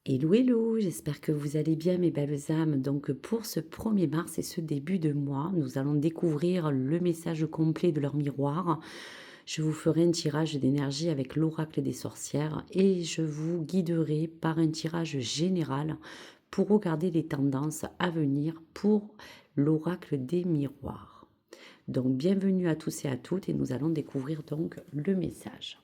Hello, hello, j'espère que vous allez bien mes belles âmes. Donc pour ce 1er mars et ce début de mois, nous allons découvrir le message complet de leur miroir. Je vous ferai un tirage d'énergie avec l'oracle des sorcières et je vous guiderai par un tirage général pour regarder les tendances à venir pour l'oracle des miroirs. Donc bienvenue à tous et à toutes et nous allons découvrir donc le message.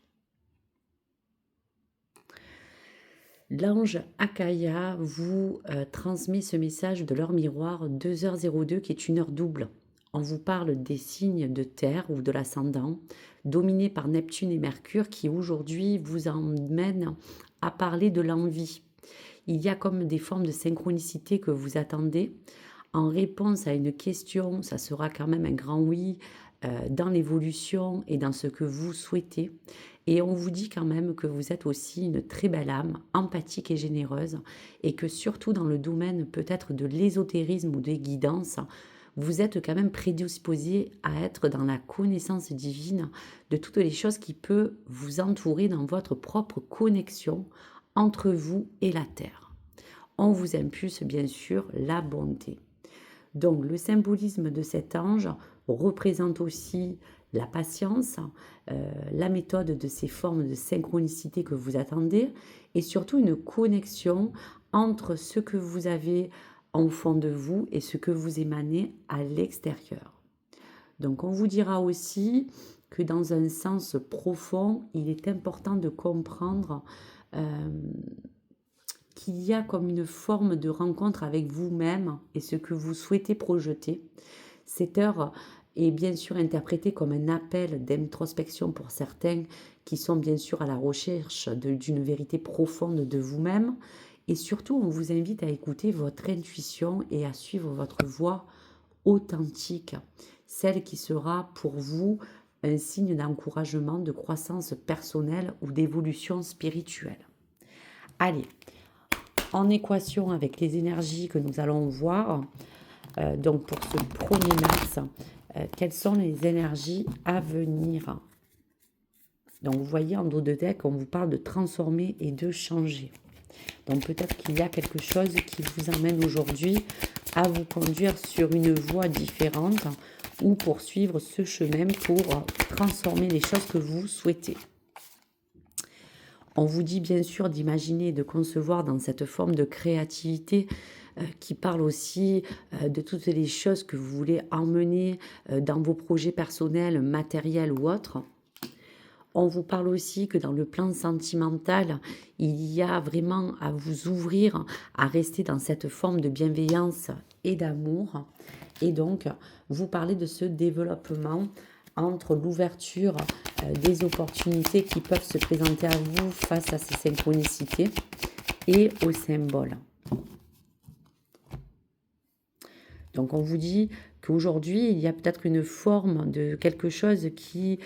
L'ange Akaya vous transmet ce message de leur miroir 2h02 qui est une heure double. On vous parle des signes de terre ou de l'ascendant, dominés par Neptune et Mercure, qui aujourd'hui vous emmènent à parler de l'envie. Il y a comme des formes de synchronicité que vous attendez. En réponse à une question, ça sera quand même un grand oui dans l'évolution et dans ce que vous souhaitez. Et on vous dit quand même que vous êtes aussi une très belle âme, empathique et généreuse, et que surtout dans le domaine peut-être de l'ésotérisme ou des guidances, vous êtes quand même prédisposé à être dans la connaissance divine de toutes les choses qui peuvent vous entourer dans votre propre connexion entre vous et la Terre. On vous impulse bien sûr la bonté. Donc le symbolisme de cet ange représente aussi la patience, la méthode de ces formes de synchronicité que vous attendez et surtout une connexion entre ce que vous avez en fond de vous et ce que vous émanez à l'extérieur. Donc on vous dira aussi que dans un sens profond, il est important de comprendre euh, qu'il y a comme une forme de rencontre avec vous-même et ce que vous souhaitez projeter. Cette heure est bien sûr interprétée comme un appel d'introspection pour certains qui sont bien sûr à la recherche d'une vérité profonde de vous-même. Et surtout, on vous invite à écouter votre intuition et à suivre votre voix authentique, celle qui sera pour vous un signe d'encouragement, de croissance personnelle ou d'évolution spirituelle. Allez, en équation avec les énergies que nous allons voir, donc pour ce 1er mars, quelles sont les énergies à venir? Donc vous voyez en dos de deck, on vous parle de transformer et de changer. Donc peut-être qu'il y a quelque chose qui vous emmène aujourd'hui à vous conduire sur une voie différente ou poursuivre ce chemin pour transformer les choses que vous souhaitez. On vous dit bien sûr d'imaginer, de concevoir dans cette forme de créativité qui parle aussi de toutes les choses que vous voulez emmener dans vos projets personnels, matériels ou autres. On vous parle aussi que dans le plan sentimental, il y a vraiment à vous ouvrir, à rester dans cette forme de bienveillance et d'amour. Et donc, vous parlez de ce développement entre l'ouverture des opportunités qui peuvent se présenter à vous face à ces synchronicités et aux symboles. Donc on vous dit qu'aujourd'hui, il y a peut-être une forme de quelque chose qui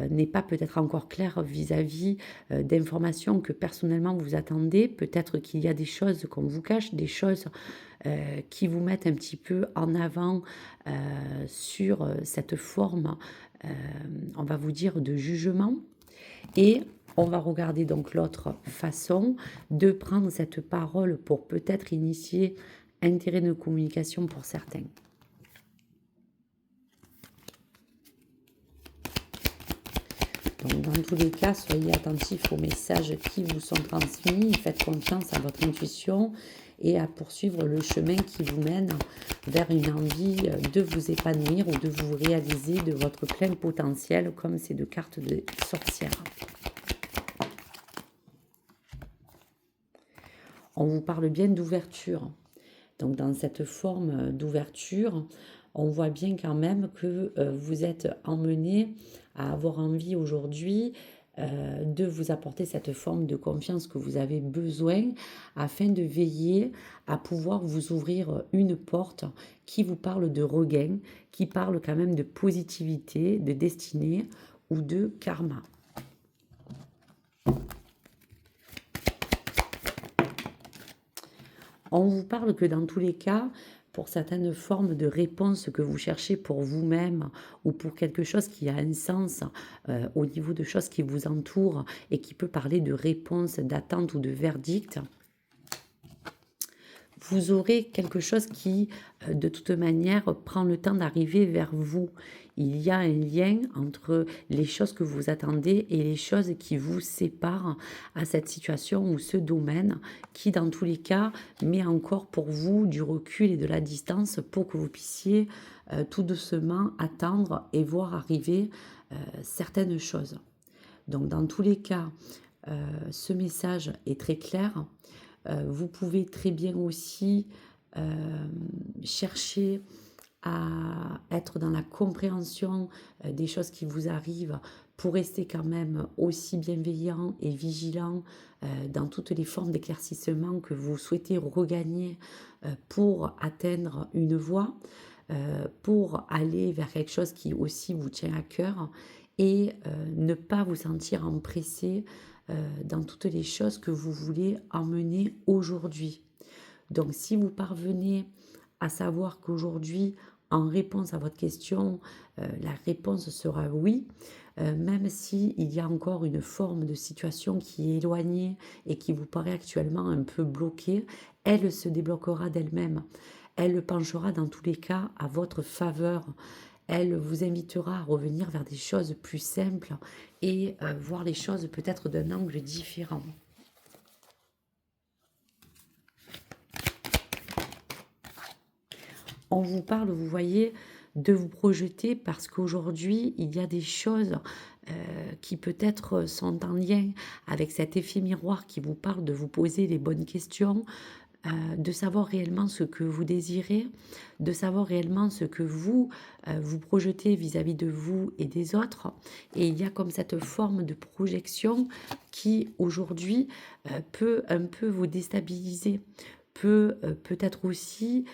n'est pas peut-être encore clair vis-à-vis d'informations que personnellement vous attendez. Peut-être qu'il y a des choses qu'on vous cache, des choses qui vous mettent un petit peu en avant sur cette forme, on va vous dire, de jugement. Et on va regarder donc l'autre façon de prendre cette parole pour peut-être initier un terrain de communication pour certains. Donc dans tous les cas, soyez attentifs aux messages qui vous sont transmis, faites confiance à votre intuition et à poursuivre le chemin qui vous mène vers une envie de vous épanouir ou de vous réaliser de votre plein potentiel, comme ces deux cartes de sorcière. On vous parle bien d'ouverture. Donc dans cette forme d'ouverture, on voit bien quand même que vous êtes emmené à avoir envie aujourd'hui de vous apporter cette forme de confiance que vous avez besoin afin de veiller à pouvoir vous ouvrir une porte qui vous parle de regain, qui parle quand même de positivité, de destinée ou de karma. On vous parle que dans tous les cas, pour certaines formes de réponses que vous cherchez pour vous-même ou pour quelque chose qui a un sens au niveau de choses qui vous entourent et qui peut parler de réponse, d'attente ou de verdict, Vous aurez quelque chose qui, de toute manière, prend le temps d'arriver vers vous. Il y a un lien entre les choses que vous attendez et les choses qui vous séparent à cette situation ou ce domaine qui, dans tous les cas, met encore pour vous du recul et de la distance pour que vous puissiez tout doucement attendre et voir arriver certaines choses. Donc, dans tous les cas, ce message est très clair. Vous pouvez très bien aussi chercher à être dans la compréhension des choses qui vous arrivent pour rester quand même aussi bienveillant et vigilant dans toutes les formes d'éclaircissement que vous souhaitez regagner pour atteindre une voie, pour aller vers quelque chose qui aussi vous tient à cœur et ne pas vous sentir empressé dans toutes les choses que vous voulez emmener aujourd'hui. Donc si vous parvenez à savoir qu'aujourd'hui, en réponse à votre question, la réponse sera oui, même s'il y a encore une forme de situation qui est éloignée et qui vous paraît actuellement un peu bloquée, elle se débloquera d'elle-même. Elle penchera dans tous les cas à votre faveur. Elle vous invitera à revenir vers des choses plus simples et voir les choses peut-être d'un angle différent. On vous parle, vous voyez, de vous projeter parce qu'aujourd'hui, il y a des choses qui peut-être sont en lien avec cet effet miroir qui vous parle de vous poser les bonnes questions, de savoir réellement ce que vous désirez, de savoir réellement ce que vous, vous projetez vis-à-vis de vous et des autres. Et il y a comme cette forme de projection qui, aujourd'hui, peut un peu vous déstabiliser, peut peut-être aussi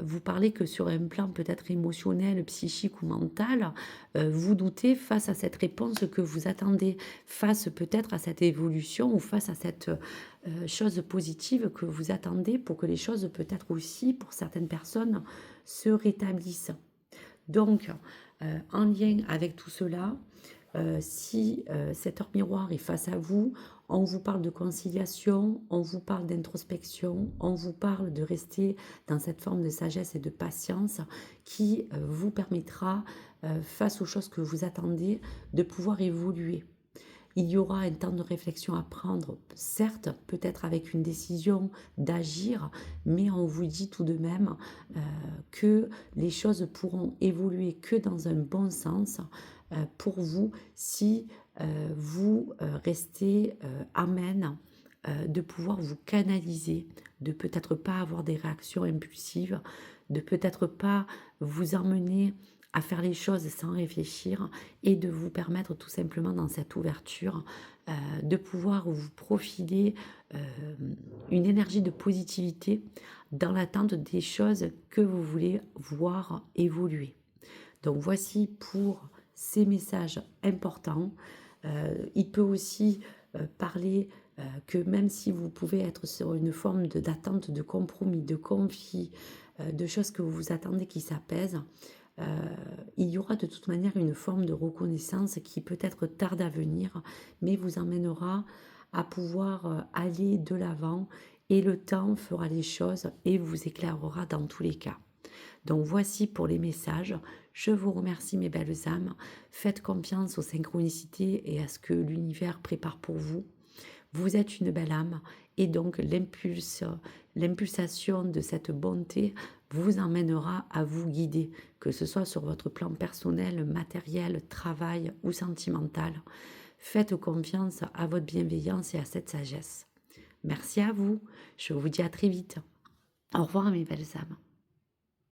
vous parler que sur un plan peut-être émotionnel, psychique ou mental, vous doutez face à cette réponse que vous attendez, face peut-être à cette évolution ou face à cette chose positive que vous attendez pour que les choses peut-être aussi, pour certaines personnes, se rétablissent. Donc, en lien avec tout cela, si cette heure miroir est face à vous, on vous parle de conciliation, on vous parle d'introspection, on vous parle de rester dans cette forme de sagesse et de patience qui vous permettra, face aux choses que vous attendez, de pouvoir évoluer. Il y aura un temps de réflexion à prendre, certes, peut-être avec une décision d'agir, mais on vous dit tout de même que les choses pourront évoluer que dans un bon sens pour vous si vous restez amène de pouvoir vous canaliser, de peut-être pas avoir des réactions impulsives, de peut-être pas vous emmener à faire les choses sans réfléchir et de vous permettre tout simplement dans cette ouverture de pouvoir vous profiler une énergie de positivité dans l'attente des choses que vous voulez voir évoluer. Donc voici pour ces messages importants. Il peut aussi parler que même si vous pouvez être sur une forme d'attente, de compromis, de conflit, de choses que vous vous attendez qui s'apaisent, il y aura de toute manière une forme de reconnaissance qui peut-être tarde à venir, mais vous emmènera à pouvoir aller de l'avant et le temps fera les choses et vous éclairera dans tous les cas. Donc voici pour les messages. Je vous remercie mes belles âmes. Faites confiance aux synchronicités et à ce que l'univers prépare pour vous. Vous êtes une belle âme et donc l'impulsation de cette bonté vous emmènera à vous guider, que ce soit sur votre plan personnel, matériel, travail ou sentimental. Faites confiance à votre bienveillance et à cette sagesse. Merci à vous. Je vous dis à très vite. Au revoir mes belles âmes.